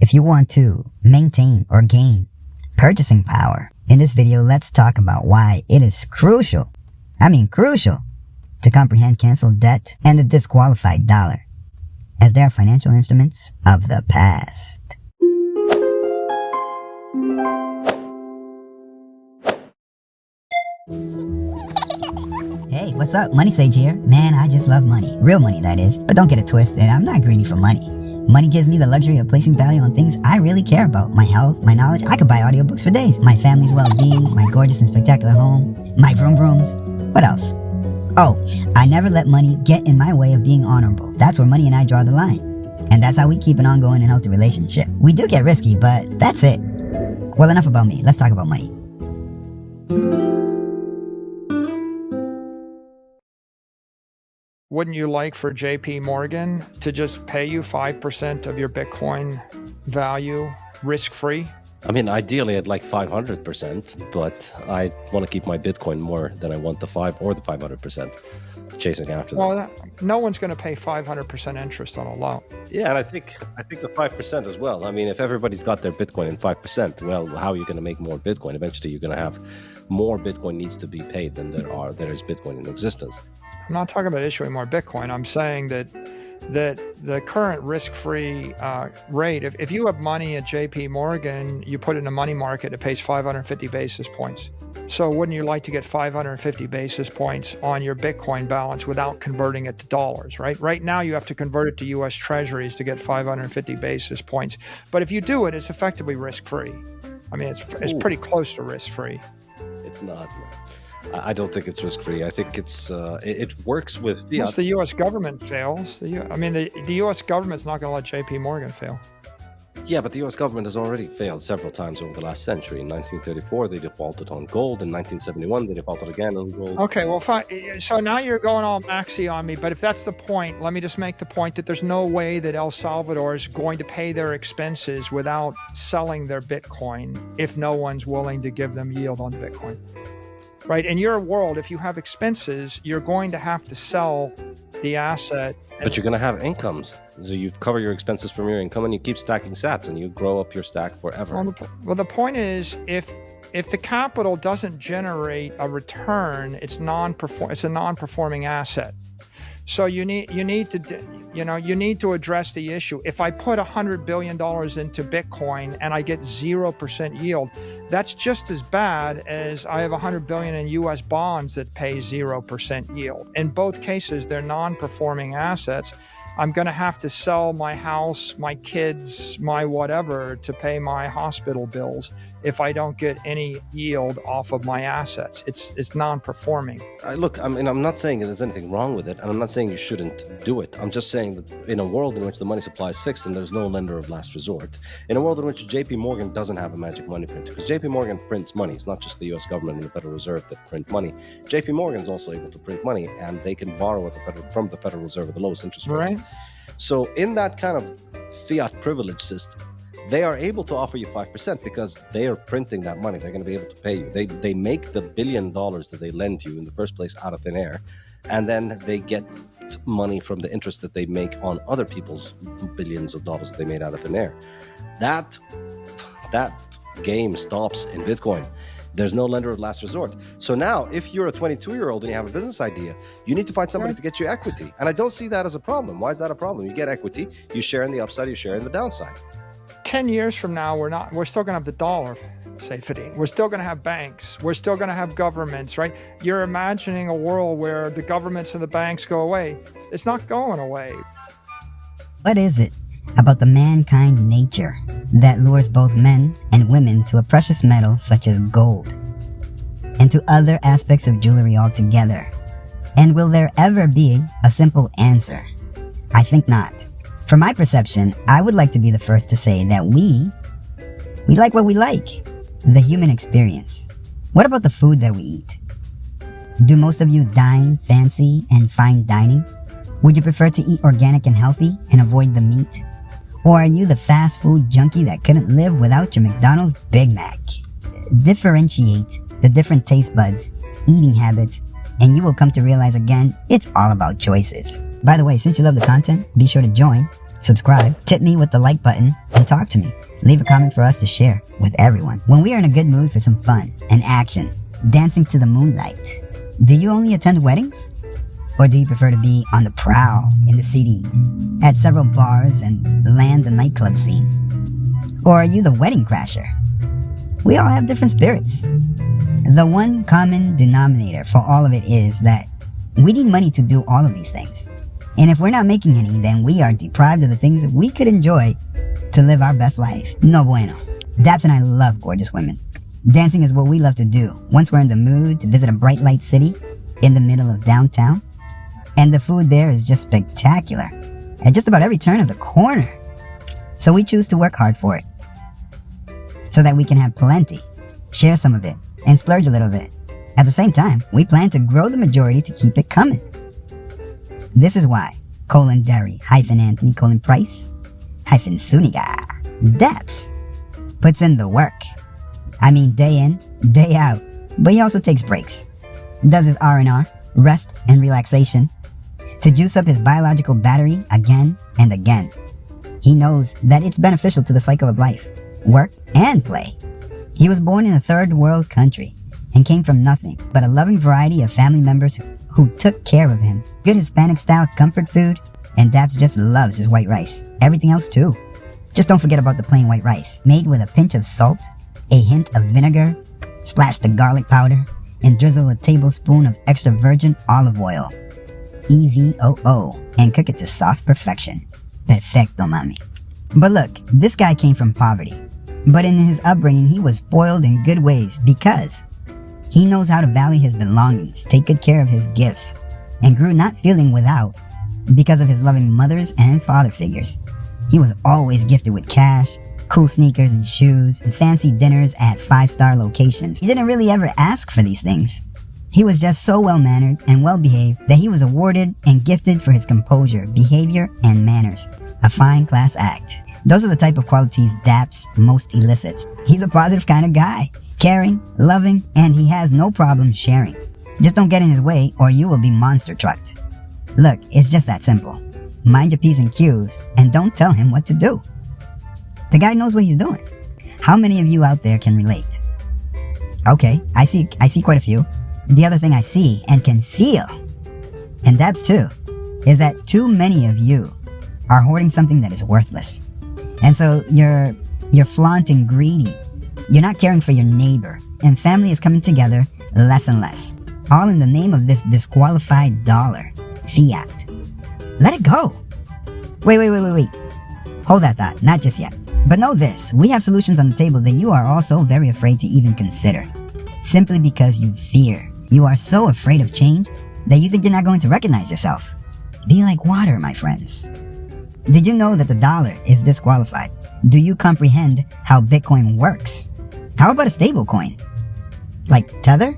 if you want to maintain or gain purchasing power. In this video, let's talk about why it is crucial, to comprehend canceled debt and the disqualified dollar, as they are financial instruments of the past. Hey, what's up? Money Sage here. Man, I just love money. Real money, that is. But don't get it twisted, I'm not greedy for money. Money gives me the luxury of placing value on things I really care about. My health, my knowledge. I could buy audiobooks for days. My family's well-being, my gorgeous and spectacular home, my vroom vrooms. What else? Oh, I never let money get in my way of being honorable. That's where money and I draw the line. And that's how we keep an ongoing and healthy relationship. We do get risky, but that's it. Well, enough about me. Let's talk about money. Wouldn't you like for JP Morgan to just pay you 5% of your Bitcoin value risk-free? I mean, ideally, I'd like 500%, but I want to keep my Bitcoin more than I want the 5 or the 500% chasing after that. Well, no one's going to pay 500% interest on a loan. Yeah, and I think the 5% as well. I mean, if everybody's got their Bitcoin in 5%, well, how are you going to make more Bitcoin? Eventually, you're going to have more Bitcoin needs to be paid than there is Bitcoin in existence. I'm not talking about issuing more Bitcoin. I'm saying that the current risk-free rate, if you have money at JP Morgan, you put it in a money market, it pays 550 basis points. So wouldn't you like to get 550 basis points on your Bitcoin balance without converting it to dollars, right? Right now you have to convert it to US Treasuries to get 550 basis points. But if you do it, it's effectively risk-free. I mean, it's pretty close to risk-free. It's not. I don't think it's risk-free. I think it works with fiat. Once the U.S. government fails, the U.S. government's not going to let J.P. Morgan fail. Yeah, but the U.S. government has already failed several times over the last century. In 1934, they defaulted on gold. In 1971, they defaulted again on gold. Okay, well, fine. So now you're going all maxi on me. But if that's the point, let me just make the point that there's no way that El Salvador is going to pay their expenses without selling their Bitcoin if no one's willing to give them yield on Bitcoin. Right? In your world, if you have expenses, you're going to have to sell the asset. But you're going to have incomes. So you cover your expenses from your income and you keep stacking sats and you grow up your stack forever. Well, the point is, if the capital doesn't generate a return, it's a non-performing asset. So you need to address the issue. If I put $100 billion into Bitcoin and I get 0% yield, that's just as bad as I have $100 billion in US bonds that pay 0% yield. In both cases, they're non-performing assets. I'm going to have to sell my house, my kids, my whatever to pay my hospital bills if I don't get any yield off of my assets. It's non-performing. Look, I mean, I'm not saying that there's anything wrong with it, and I'm not saying you shouldn't do it. I'm just saying that in a world in which the money supply is fixed and there's no lender of last resort, in a world in which JP Morgan doesn't have a magic money printer, because JP Morgan prints money. It's not just the US government and the Federal Reserve that print money. JP Morgan is also able to print money, and they can borrow from the Federal Reserve at the lowest interest rate. Right. So in that kind of fiat privilege system, they are able to offer you 5% because they are printing that money. They're going to be able to pay you. They make the $1 billion that they lend you in the first place out of thin air, and then they get money from the interest that they make on other people's billions of dollars that they made out of thin air. That game stops in Bitcoin. There's no lender of last resort. So now, if you're a 22-year-old and you have a business idea, you need to find somebody to get you equity. And I don't see that as a problem. Why is that a problem? You get equity, you share in the upside, you share in the downside. 10 years from now, we're still going to have the dollar safety. We're still going to have banks. We're still going to have governments, right? You're imagining a world where the governments and the banks go away. It's not going away. What is it about the mankind nature that lures both men and women to a precious metal such as gold and to other aspects of jewelry altogether? And will there ever be a simple answer? I think not. From my perception, I would like to be the first to say that we like what we like, the human experience. What about the food that we eat? Do most of you dine fancy and fine dining? Would you prefer to eat organic and healthy and avoid the meat? Or are you the fast food junkie that couldn't live without your McDonald's Big Mac? Differentiate the different taste buds, eating habits, and you will come to realize again, it's all about choices. By the way, since you love the content, be sure to join, subscribe, tip me with the like button, and talk to me. Leave a comment for us to share with everyone. When we are in a good mood for some fun and action, dancing to the moonlight, do you only attend weddings? Or do you prefer to be on the prowl in the city, at several bars and land the nightclub scene? Or are you the wedding crasher? We all have different spirits. The one common denominator for all of it is that we need money to do all of these things. And if we're not making any, then we are deprived of the things that we could enjoy to live our best life. No bueno. Daps and I love gorgeous women. Dancing is what we love to do once we're in the mood to visit a bright light city in the middle of downtown. And the food there is just spectacular at just about every turn of the corner. So we choose to work hard for it so that we can have plenty, share some of it, and splurge a little bit. At the same time, we plan to grow the majority to keep it coming. This is why, Derry, Anthony, Price, Suniga, Daps puts in the work. I mean, day in, day out. But he also takes breaks. Does his R&R, rest and relaxation, to juice up his biological battery again and again. He knows that it's beneficial to the cycle of life, work, and play. He was born in a third world country and came from nothing but a loving variety of family members who took care of him. Good Hispanic-style comfort food, and Daps just loves his white rice. Everything else too. Just don't forget about the plain white rice, made with a pinch of salt, a hint of vinegar, splash the garlic powder, and drizzle a tablespoon of extra virgin olive oil, EVOO, and cook it to soft perfection. Perfecto, mami. But look, this guy came from poverty. But in his upbringing, he was spoiled in good ways because he knows how to value his belongings, take good care of his gifts, and grew not feeling without because of his loving mothers and father figures. He was always gifted with cash, cool sneakers and shoes, and fancy dinners at 5-star locations. He didn't really ever ask for these things. He was just so well-mannered and well-behaved that he was awarded and gifted for his composure, behavior, and manners. A fine class act. Those are the type of qualities Daps most elicits. He's a positive kind of guy. Caring, loving, and he has no problem sharing. Just don't get in his way or you will be monster trucked. Look, it's just that simple. Mind your P's and Q's and don't tell him what to do. The guy knows what he's doing. How many of you out there can relate? Okay, I see quite a few. The other thing I see and can feel, and Daps too, is that too many of you are hoarding something that is worthless. And so you're flaunting greedy. You're not caring for your neighbor, and family is coming together less and less. All in the name of this disqualified dollar, fiat. Let it go. Wait. Hold that thought, not just yet. But know this, we have solutions on the table that you are also very afraid to even consider. Simply because you fear. You are so afraid of change that you think you're not going to recognize yourself. Be like water, my friends. Did you know that the dollar is disqualified? Do you comprehend how Bitcoin works? How about a stable coin? Like Tether?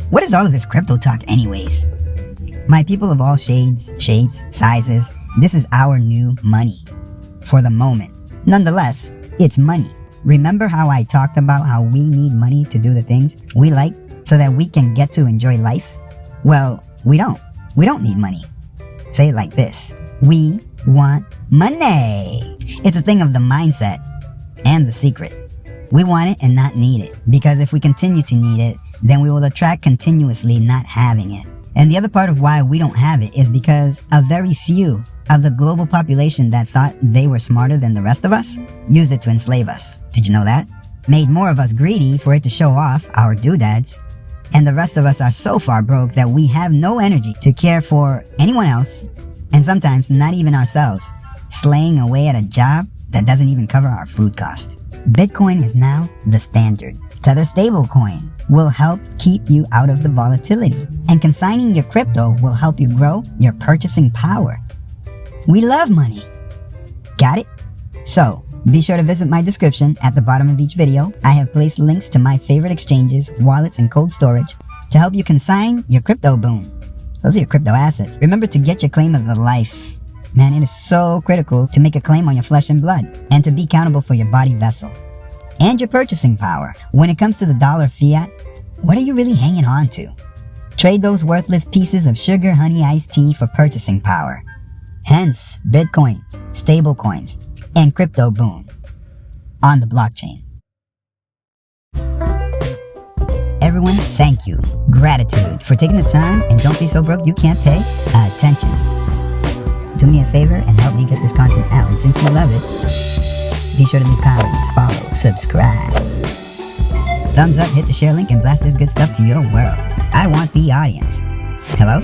What is all of this crypto talk anyways? My people of all shades, shapes, sizes, this is our new money. For the moment. Nonetheless, it's money. Remember how I talked about how we need money to do the things we like so that we can get to enjoy life? Well, we don't. We don't need money. Say it like this. We want money. It's a thing of the mindset and the secret. We want it and not need it, because if we continue to need it, then we will attract continuously not having it. And the other part of why we don't have it is because a very few of the global population that thought they were smarter than the rest of us used it to enslave us. Did you know that? Made more of us greedy for it to show off our doodads. And the rest of us are so far broke that we have no energy to care for anyone else, and sometimes not even ourselves, slaying away at a job that doesn't even cover our food cost. Bitcoin is now the standard. Tether stablecoin will help keep you out of the volatility, and consigning your crypto will help you grow your purchasing power. We love money. Got it? So, be sure to visit my description at the bottom of each video. I have placed links to my favorite exchanges, wallets, and cold storage to help you consign your crypto boom. Those are your crypto assets. Remember to get your claim of the life. Man, it is so critical to make a claim on your flesh and blood and to be accountable for your body vessel and your purchasing power. When it comes to the dollar fiat, what are you really hanging on to? Trade those worthless pieces of sugar, honey, iced tea for purchasing power. Hence, Bitcoin, stablecoins, and crypto boom. on the blockchain. Everyone, thank you. Gratitude for taking the time, and don't be so broke you can't pay attention. Do me a favor and help me get this content out, and since you love it, be sure to leave comments, follow, subscribe. Thumbs up, hit the share link, and blast this good stuff to your world. I want the audience. Hello?